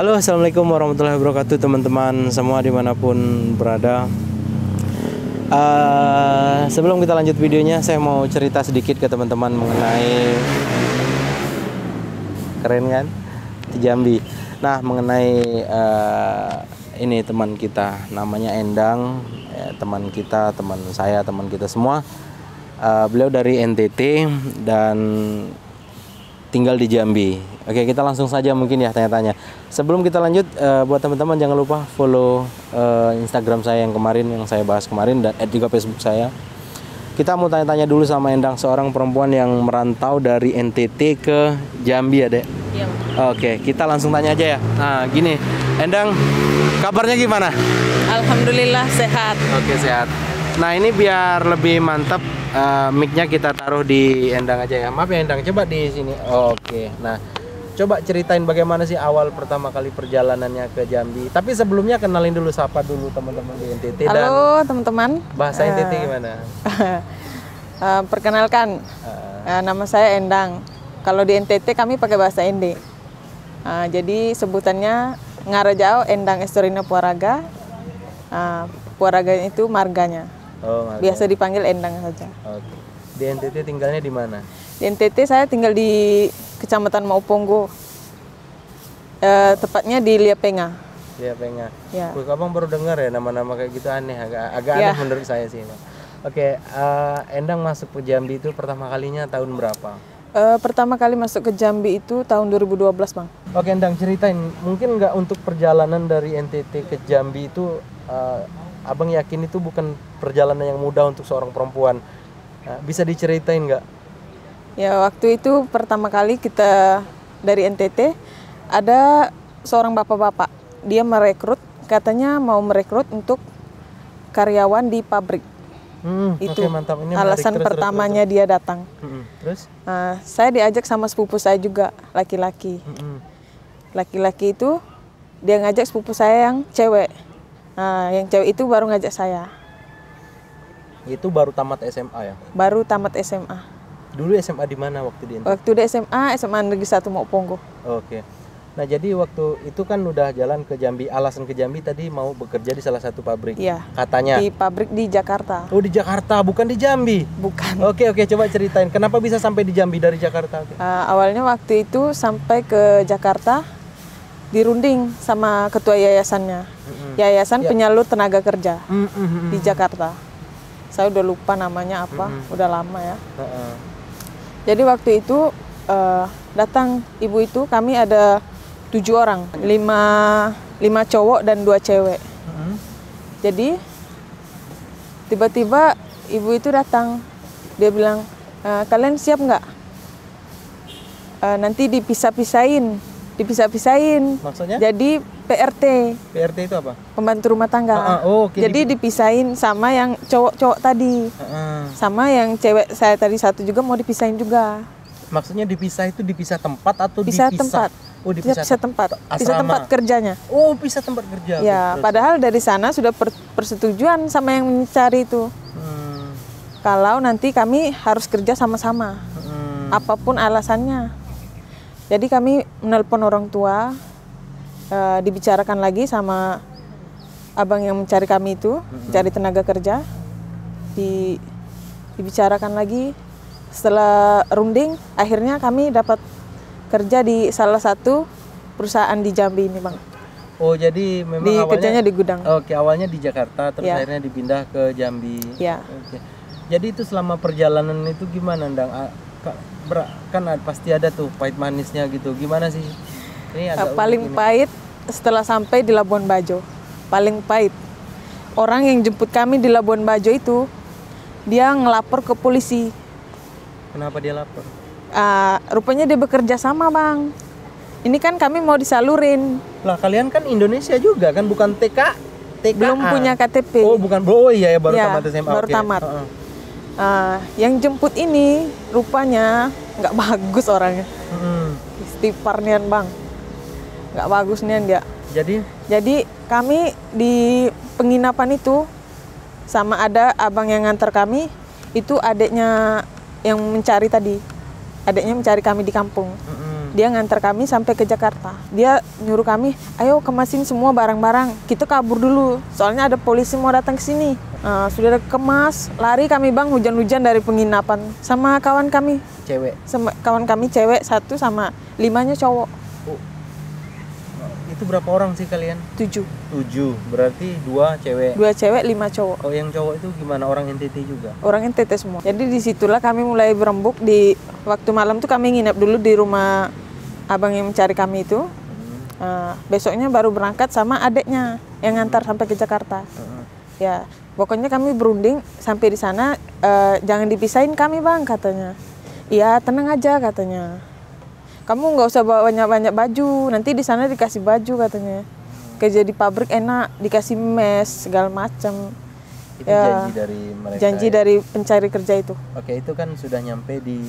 Halo, assalamualaikum warahmatullahi wabarakatuh teman-teman semua dimanapun berada. Sebelum kita lanjut videonya, saya mau cerita sedikit ke teman-teman mengenai keren kan di Jambi. Nah, mengenai ini teman kita namanya Endang, teman kita, teman saya, teman kita semua. Beliau dari NTT dan tinggal di Jambi. Oke, kita langsung saja mungkin ya tanya-tanya. Sebelum kita lanjut, buat teman-teman jangan lupa follow Instagram saya yang kemarin, yang saya bahas kemarin, dan add juga Facebook saya. Kita mau tanya-tanya dulu sama Endang, seorang perempuan yang merantau dari NTT ke Jambi ya, Dek? Iya. Oke, kita langsung tanya aja ya. Nah, gini, Endang, kabarnya gimana? Alhamdulillah sehat. Oke, sehat. Nah, ini biar lebih mantap, mic-nya kita taruh di Endang aja ya. Maaf ya Endang, coba di sini. Oke. Nah, coba ceritain bagaimana sih awal pertama kali perjalanannya ke Jambi. Tapi sebelumnya kenalin dulu, sapa dulu teman-teman di NTT. Halo teman-teman. Bahasa NTT gimana? Perkenalkan, nama saya Endang. Kalau di NTT kami pakai bahasa Ende. Jadi sebutannya Ngarajao Endang Estorina Puaraga. Puaraga itu marganya. Oh, marga. Biasa dipanggil Endang saja. Oke. Di NTT tinggalnya di mana? Di NTT saya tinggal di Kecamatan Mauponggo. Tepatnya di Liapenga. Liapenga. Ya. Abang baru dengar ya nama-nama kayak gitu, aneh, agak Ya. aneh menurut saya sih. Oke, Endang masuk ke Jambi itu pertama kalinya tahun berapa? Pertama kali masuk ke Jambi itu tahun 2012, Bang. Oke, Endang, ceritain mungkin nggak untuk perjalanan dari NTT ke Jambi itu, Abang yakin itu bukan perjalanan yang mudah untuk seorang perempuan. Bisa diceritain nggak? Ya, waktu itu pertama kali kita dari NTT, ada seorang bapak-bapak. Dia merekrut, katanya mau merekrut untuk karyawan di pabrik. Itu Oke, mantap. Ini alasan menarik. pertamanya dia datang. Terus? Saya diajak sama sepupu saya juga, laki-laki. Laki-laki itu dia ngajak sepupu saya yang cewek. Yang cewek itu baru ngajak saya. Itu baru tamat SMA ya? Baru tamat SMA. Dulu SMA di mana waktu di NTT? Waktu di SMA Negeri 1 Mauponggo. Oke. Nah, jadi waktu itu kan udah jalan ke Jambi. Alasan ke Jambi tadi mau bekerja di salah satu pabrik. Iya. Katanya. Di pabrik di Jakarta. Oh, di Jakarta, bukan di Jambi. Bukan. Oke, coba ceritain kenapa bisa sampai di Jambi dari Jakarta? Awalnya waktu itu sampai ke Jakarta dirunding sama ketua yayasannya. Yayasan Penyalur Tenaga Kerja di Jakarta. Saya udah lupa namanya apa, udah lama ya. Jadi waktu itu datang ibu itu, kami ada 7 orang, 5 cowok dan 2 cewek. Jadi tiba-tiba ibu itu datang, dia bilang, kalian siap nggak? Nanti dipisah-pisahin. Maksudnya? Jadi PRT. PRT itu apa? Pembantu rumah tangga. Okay. Jadi dipisahin sama yang cowok-cowok tadi. Sama yang cewek saya tadi satu juga mau dipisahin juga. Maksudnya dipisah itu dipisah tempat atau Pisah dipisah? tempat. Oh, dipisah tempat. Asrama. Pisah tempat kerjanya. Oh, pisah tempat kerja. Ya, terus. padahal dari sana sudah persetujuan sama yang mencari itu. Kalau nanti kami harus kerja sama-sama. Apapun alasannya. Jadi kami menelpon orang tua, dibicarakan lagi sama abang yang mencari kami itu, mencari tenaga kerja, dibicarakan lagi. Setelah runding, akhirnya kami dapat kerja di salah satu perusahaan di Jambi ini, Bang. Oh, jadi memang kerjanya di gudang. Oke, awalnya di Jakarta, terus akhirnya dipindah ke Jambi. Ya. Oke. Jadi itu selama perjalanan itu gimana, Ndang? Kan pasti ada tuh pahit manisnya gitu. Gimana sih? Ini agak paling pahit setelah sampai di Labuan Bajo. Paling pahit. Orang yang jemput kami di Labuan Bajo itu, dia ngelapor ke polisi. Kenapa dia lapor? Rupanya dia bekerja sama, Bang. Ini kan kami mau disalurin. Lah, kalian kan Indonesia juga kan, bukan TKA? Belum punya KTP. Oh, bukan. Oh iya ya, baru tamat SMA. Baru tamat. Yang jemput ini rupanya nggak bagus orangnya. Istighfarnian, Bang. Nggak bagus nian dia. Jadi kami di penginapan itu sama ada abang yang nganter kami, itu adiknya yang mencari tadi. Adiknya mencari kami di kampung. Dia ngantar kami sampai ke Jakarta. Dia nyuruh kami, ayo kemasin semua barang-barang. Kita kabur dulu, soalnya ada polisi mau datang ke sini. Sudah kemas, lari kami bang, hujan-hujan dari penginapan. Sama kawan kami. Cewek? Sama kawan kami cewek 1 sama 5-nya cowok. Oh. Itu berapa orang sih kalian? 7. 7, berarti 2 cewek? 2 cewek, 5 cowok. Oh, yang cowok itu gimana? Orang NTT juga? Orang NTT semua. Jadi disitulah kami mulai berembuk. Di waktu malam tuh kami nginep dulu di rumah abang yang mencari kami itu. Besoknya baru berangkat sama adeknya yang ngantar sampai ke Jakarta. Ya, pokoknya kami berunding sampai di sana, jangan dipisahin kami bang katanya. Iya tenang aja katanya. Kamu nggak usah bawa banyak-banyak baju, nanti di sana dikasih baju katanya. Kerja di pabrik enak, dikasih mes segala macam. Itu janji dari mereka. Janji dari pencari kerja itu. Oke, itu kan sudah nyampe di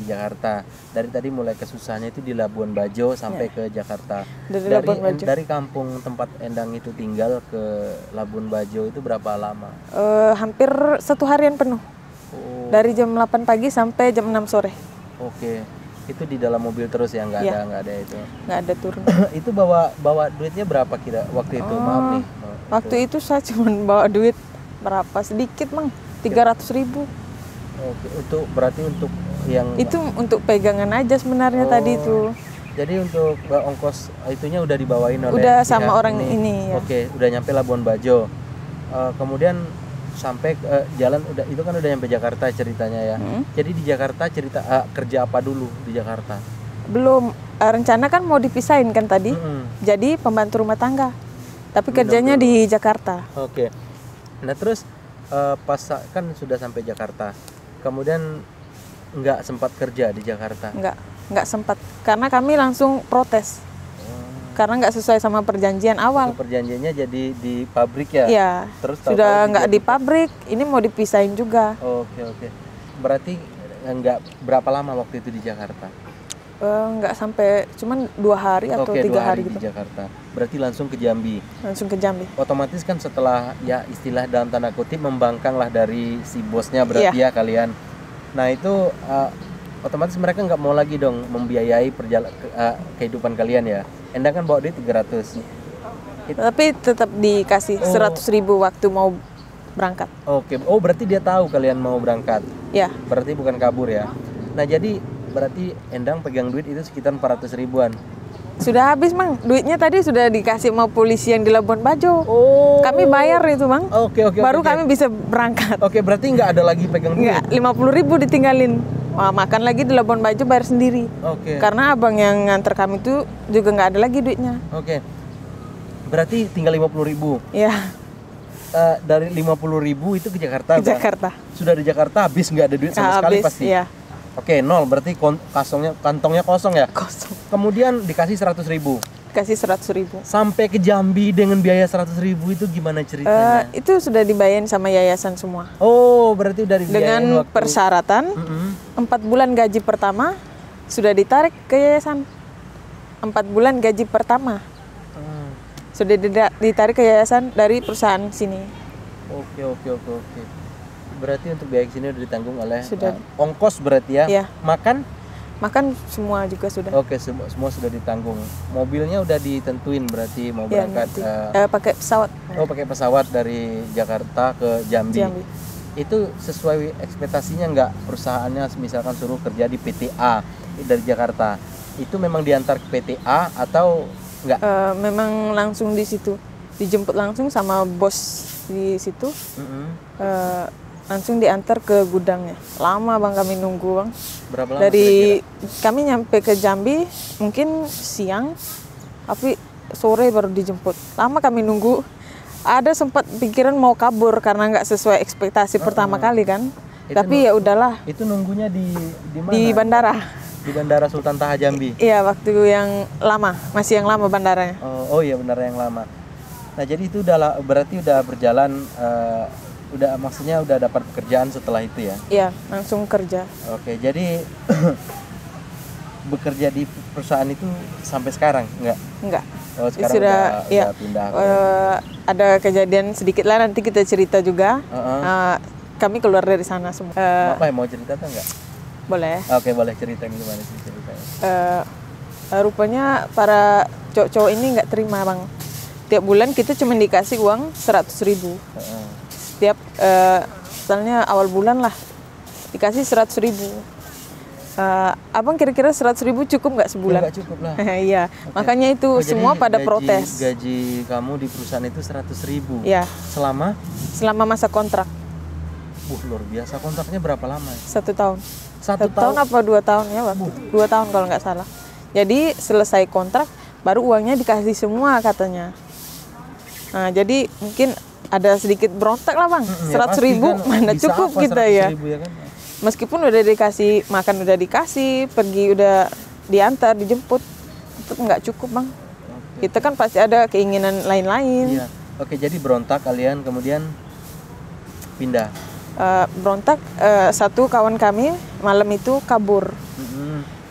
Jakarta. Dari tadi mulai kesusahannya itu di Labuan Bajo sampai ke Jakarta. Dari kampung tempat Endang itu tinggal ke Labuan Bajo itu berapa lama? Hampir 1 harian penuh. Oh. Dari jam 8 pagi sampai jam 6 sore. Oke. Itu di dalam mobil terus ya, nggak ada itu. Nggak ada turun. Itu bawa duitnya berapa kira waktu itu? Maaf nih. Waktu itu saya cuma bawa duit berapa sedikit mang, 300.000. Oke, berarti untuk yang itu untuk pegangan aja sebenarnya tadi itu. Jadi untuk ongkos itunya udah dibawain oleh udah sama orang ini ya. Oke, udah nyampe Labuan Bajo. Kemudian sampai jalan itu kan udah nyampe Jakarta ceritanya ya. Jadi di Jakarta kerja apa dulu di Jakarta? Belum, rencana kan mau dipisahin kan tadi. Jadi pembantu rumah tangga. Tapi kerjanya di Jakarta. Oke. Nah terus pas kan sudah sampai Jakarta, kemudian nggak sempat kerja di Jakarta? Nggak sempat, karena kami langsung protes. Karena nggak sesuai sama perjanjian awal. Perjanjiannya jadi di pabrik ya? Iya. Terus sudah nggak di pabrik, ini mau dipisahin juga. Oke. Berarti nggak berapa lama waktu itu di Jakarta? Nggak sampai, cuman 2 hari atau 3 hari gitu. Di Jakarta. Berarti langsung ke Jambi. Langsung ke Jambi. Otomatis kan setelah ya istilah dalam tanda kutip membangkang lah dari si bosnya berarti ya kalian. Nah itu otomatis mereka nggak mau lagi dong membiayai kehidupan kalian ya. Endang kan bawa duit 300. Tapi tetap dikasih 100.000 waktu mau berangkat. Oke. Oh berarti dia tahu kalian mau berangkat. Ya. Berarti bukan kabur ya. Nah jadi berarti Endang pegang duit itu sekitar 400 ribuan. Sudah habis mang, duitnya tadi sudah dikasih sama polisi yang di Labuan Bajo. Kami bayar itu mang. Oke. Baru kami bisa berangkat. Oke, berarti nggak ada lagi pegang duit? Nggak, 50.000 ditinggalin. Makan lagi di Labuan Bajo bayar sendiri. Oke. Karena abang yang nganter kami itu juga nggak ada lagi duitnya. Oke. Berarti tinggal 50.000. Iya. Dari 50.000 itu ke Jakarta. Ke Jakarta. Sudah di Jakarta habis nggak ada duit sama sekali pasti. Iya. Oke, 0 berarti kantongnya kosong ya? Kosong. Kemudian dikasih 100.000. Kasih 100.000. Sampai ke Jambi dengan biaya 100.000 itu gimana ceritanya? Itu sudah dibayarin sama yayasan semua. Oh, berarti udah dibiayain dengan persyaratan 4 bulan gaji pertama sudah ditarik ke yayasan. 4 bulan gaji pertama sudah ditarik ke yayasan dari perusahaan sini. Oke. Berarti untuk biaya sini udah ditanggung oleh ongkos berarti ya? Iya. Makan semua juga sudah. Oke, semua sudah ditanggung. Mobilnya udah ditentuin berarti mau berangkat pakai pesawat. Oh, pakai pesawat dari Jakarta ke Jambi. Itu sesuai ekspektasinya nggak? Perusahaannya misalkan suruh kerja di PTA dari Jakarta. Itu memang diantar ke PTA atau enggak? Memang langsung di situ. Dijemput langsung sama bos di situ. Langsung diantar ke gudangnya. Lama bang kami nunggu bang. Berapa lama? Dari kami nyampe ke Jambi mungkin siang, tapi sore baru dijemput. Lama kami nunggu. Ada sempat pikiran mau kabur karena nggak sesuai ekspektasi pertama kali kan. Tapi ya udahlah. Itu nunggunya di mana? Di bandara. Di Bandara Sultan Taha Jambi. Iya, waktu yang lama, masih yang lama bandaranya. Oh iya, bandara yang lama. Nah jadi itu berarti udah berjalan. Maksudnya udah dapat pekerjaan setelah itu ya? Iya, langsung kerja. Oke, jadi bekerja di perusahaan itu sampai sekarang enggak? Oh, sekarang sudah pindah. Ada kejadian sedikit lah, nanti kita cerita juga. Kami keluar dari sana semua. Apa yang mau cerita tuh enggak? Boleh. Oke, boleh cerita gimana sih ceritanya? Rupanya para cowok-cowok ini nggak terima bang. Tiap bulan kita cuma dikasih uang 100.000. Setiap misalnya awal bulan lah dikasih 100.000. Abang kira-kira 100.000 cukup nggak sebulan? Nggak cukup lah. Iya, makanya itu semua pada protes. Gaji kamu di perusahaan itu 100.000. Ya. Selama masa kontrak. Luar biasa. Kontraknya berapa lama? 1 tahun. 1 tahun apa 2 tahun ya bang? 2 tahun kalau nggak salah. Jadi selesai kontrak baru uangnya dikasih semua katanya. Nah jadi mungkin ada sedikit berontak lah bang. 100.000 kan, mana cukup kita ya. Kan? Meskipun udah dikasih makan, udah dikasih, pergi udah diantar, dijemput, tetap nggak cukup bang. Kita kan pasti ada keinginan lain-lain. Iya. Oke, jadi berontak kalian kemudian pindah. Berontak, satu kawan kami malam itu kabur.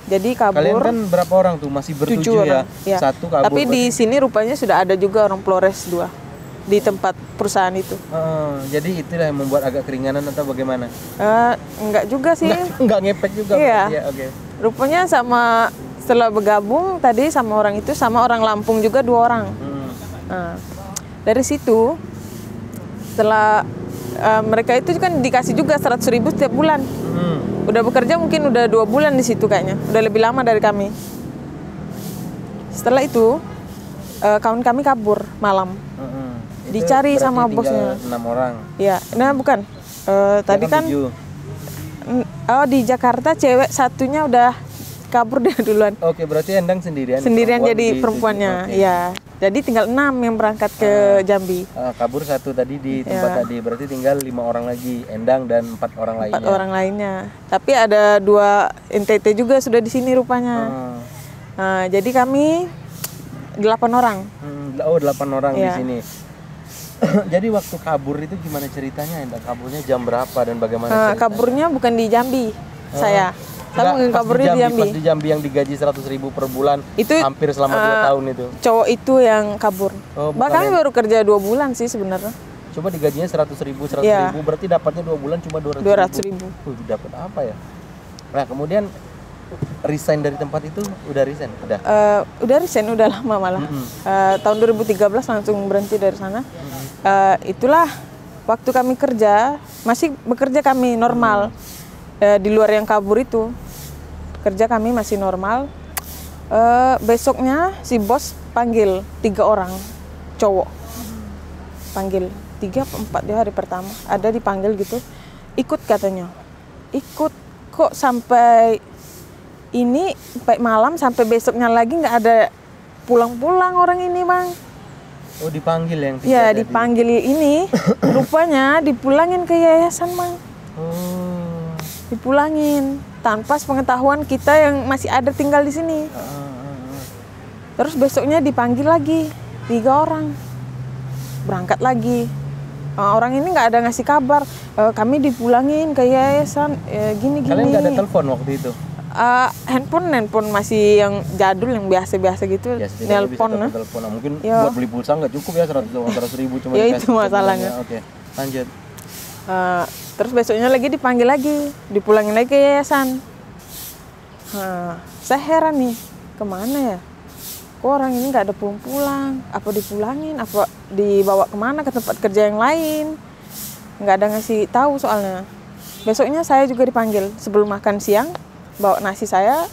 Jadi kabur. Kalian kan berapa orang tuh? Masih bertujuh ya? Ya? Satu kabur. Tapi di sini rupanya sudah ada juga orang Flores 2 di tempat perusahaan itu. Jadi itulah yang membuat agak keringanan atau bagaimana? Enggak juga sih. Enggak ngepek juga. Iya. Ya, okay. Rupanya sama setelah bergabung tadi sama orang itu, sama orang Lampung juga 2 orang. Nah, dari situ setelah mereka itu kan dikasih juga 100.000 setiap bulan. Udah bekerja mungkin udah 2 bulan di situ kayaknya, udah lebih lama dari kami. Setelah itu kawan kami kabur malam. Dicari sama bosnya. 6 orang. Ya, nah bukan. Tadi kan 7. Di Jakarta cewek satunya udah kabur dia duluan. Oke, berarti Endang sendirian. Sendirian jadi perempuannya. Ya. Jadi tinggal 6 yang berangkat ke Jambi. Kabur 1 tadi di tempat tadi. Berarti tinggal 5 orang lagi, Endang dan 4 orang lainnya. 4 orang lainnya. Tapi ada 2 NTT juga sudah di sini rupanya. Jadi kami 8 orang. 8 orang di sini. Jadi waktu kabur itu gimana ceritanya? Endang kaburnya jam berapa dan bagaimana ceritanya? Kaburnya bukan di Jambi. Saya mungkin kaburnya di Jambi. Pas di Jambi yang digaji 100.000 per bulan itu hampir selama 2 tahun itu. Cowok itu yang kabur. Bahkan baru kerja 2 bulan sih sebenarnya. Coba digajinya 100.000 berarti dapatnya 2 bulan cuma 200.000. Dapat apa ya? Nah, kemudian resign dari tempat itu udah resign? Udah resign, udah lama malah. Tahun 2013 langsung berhenti dari sana. Itulah waktu kami kerja, masih bekerja kami normal. Di luar yang kabur itu kerja kami masih normal. Besoknya si bos panggil 3 orang cowok, panggil 3 atau 4 di hari pertama ada dipanggil gitu, ikut katanya, ikut kok sampai ini sampai malam, sampai besoknya lagi nggak ada pulang-pulang orang ini bang. Oh dipanggil yang tiga? Ya dipanggil ini rupanya dipulangin ke yayasan bang. Dipulangin tanpa sepengetahuan kita yang masih ada tinggal di sini. Terus besoknya dipanggil lagi 3 orang, berangkat lagi. Orang ini nggak ada ngasih kabar, kami dipulangin ke yayasan, gini. Kalian nggak ada telepon waktu itu? Handphone masih yang jadul, yang biasa-biasa gitu. Ya, nelpon. Mungkin buat beli pulsa nggak cukup ya 100.000 cuma. Ya itu masalahnya. Oke, lanjut. Terus besoknya lagi dipanggil lagi, dipulangin lagi ke yayasan. Saya heran nih, kemana ya? Kok orang ini nggak ada pulang-pulang? Apa dipulangin? Apa dibawa kemana, ke tempat kerja yang lain? Nggak ada ngasih tahu soalnya. Besoknya saya juga dipanggil sebelum makan siang, bawa nasi saya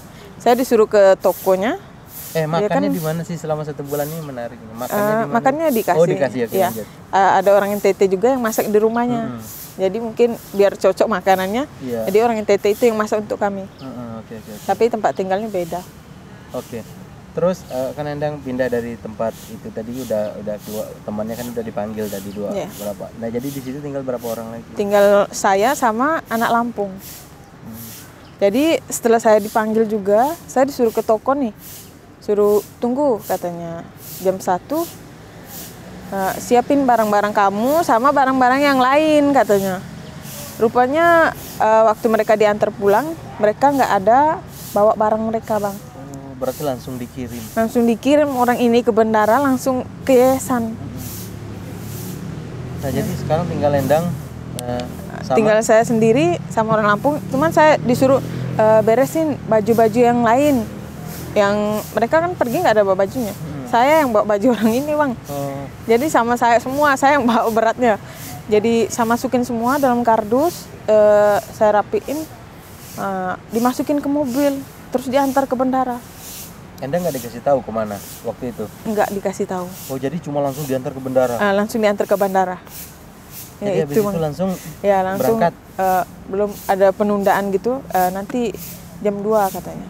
disuruh ke tokonya. Makannya di mana sih selama 1 bulan ini, menarik. Makannya dikasih. Oh dikasih ya. Ada orang NTT juga yang masak di rumahnya. Jadi mungkin biar cocok makanannya. Jadi orang NTT itu yang masak untuk kami. Okay. Tapi tempat tinggalnya beda. Oke. Terus kan Endang pindah dari tempat itu tadi udah keluar, temannya kan udah dipanggil tadi 2 berapa. Nah jadi di situ tinggal berapa orang lagi? Tinggal saya sama anak Lampung. Jadi setelah saya dipanggil juga, saya disuruh ke toko nih. Suruh tunggu katanya jam 1. Siapin barang-barang kamu sama barang-barang yang lain katanya. Rupanya waktu mereka diantar pulang, mereka nggak ada bawa barang mereka bang. Berarti langsung dikirim? Langsung dikirim orang ini ke bandara, langsung ke yayasan. Nah jadi sekarang tinggal Endang tinggal saya sendiri sama orang Lampung. Cuman saya disuruh beresin baju-baju yang lain. yang mereka kan pergi nggak ada bawa bajunya. Saya yang bawa baju orang ini, Bang. Jadi sama saya semua, saya yang bawa beratnya. Jadi saya masukin semua dalam kardus, saya rapiin, dimasukin ke mobil, terus diantar ke bandara. Anda nggak dikasih tahu kemana waktu itu? Nggak dikasih tahu. Oh, jadi cuma langsung diantar ke bandara? Langsung diantar ke bandara. Jadi habis itu langsung berangkat? Belum ada penundaan gitu, nanti jam 2 katanya.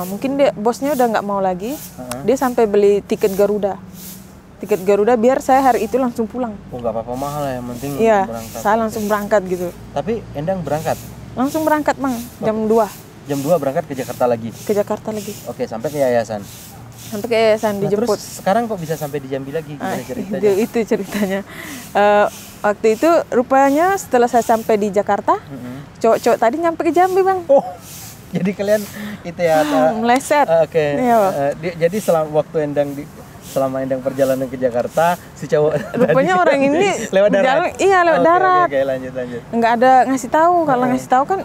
Mungkin bosnya udah nggak mau lagi, dia sampai beli tiket Garuda. Tiket Garuda biar saya hari itu langsung pulang. Oh, nggak apa-apa, mahal ya, yang penting berangkat. Saya langsung berangkat gitu. Tapi Endang berangkat? Langsung berangkat, Bang, jam 2. Jam 2 berangkat ke Jakarta lagi? Ke Jakarta lagi. Oke, sampai ke yayasan? Sampai ke yayasan, dijemput. Terus sekarang kok bisa sampai di Jambi lagi? Gimana ceritanya? Itu ceritanya. Waktu itu rupanya setelah saya sampai di Jakarta, cowok-cowok tadi nyampe ke Jambi, Bang. Oh, jadi kalian itu ya? Meleset. Oke. Iya, jadi selama Endang perjalanan ke Jakarta, si cowok rupanya tadi, orang ini lewat darat. Lewat darat. Oke, lanjut. Nggak ada ngasih tahu. Kalau ngasih tahu kan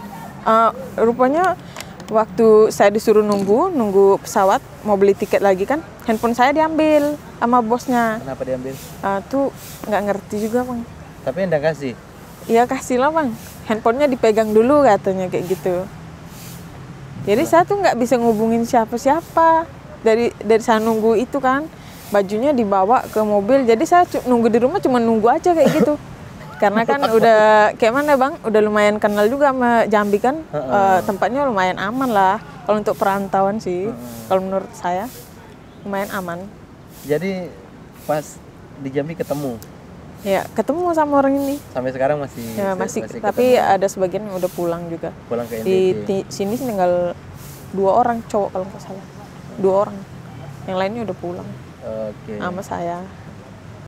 rupanya waktu saya disuruh nunggu pesawat, mau beli tiket lagi kan, handphone saya diambil sama bosnya. Kenapa diambil? Tuh nggak ngerti juga, Bang. Tapi Endang kasih? Iya, kasih lah, Bang. Handphonenya dipegang dulu katanya kayak gitu. Jadi saya tuh nggak bisa ngubungin siapa-siapa. Dari saya nunggu itu kan, bajunya dibawa ke mobil. Jadi saya nunggu di rumah, cuma nunggu aja kayak gitu. Karena kan udah kayak mana, Bang, udah lumayan kenal juga sama Jambi kan, tempatnya lumayan aman lah kalau untuk perantauan sih. Kalau menurut saya lumayan aman. Jadi pas di Jambi ketemu? Ya, ketemu sama orang ini. Sampai sekarang masih tapi ketemu. ada sebagian udah pulang juga. Pulang ke NTT. NTT. Di sini tinggal 2 orang cowok kalau nggak salah. 2 orang. Yang lainnya udah pulang. Oke. Sama saya.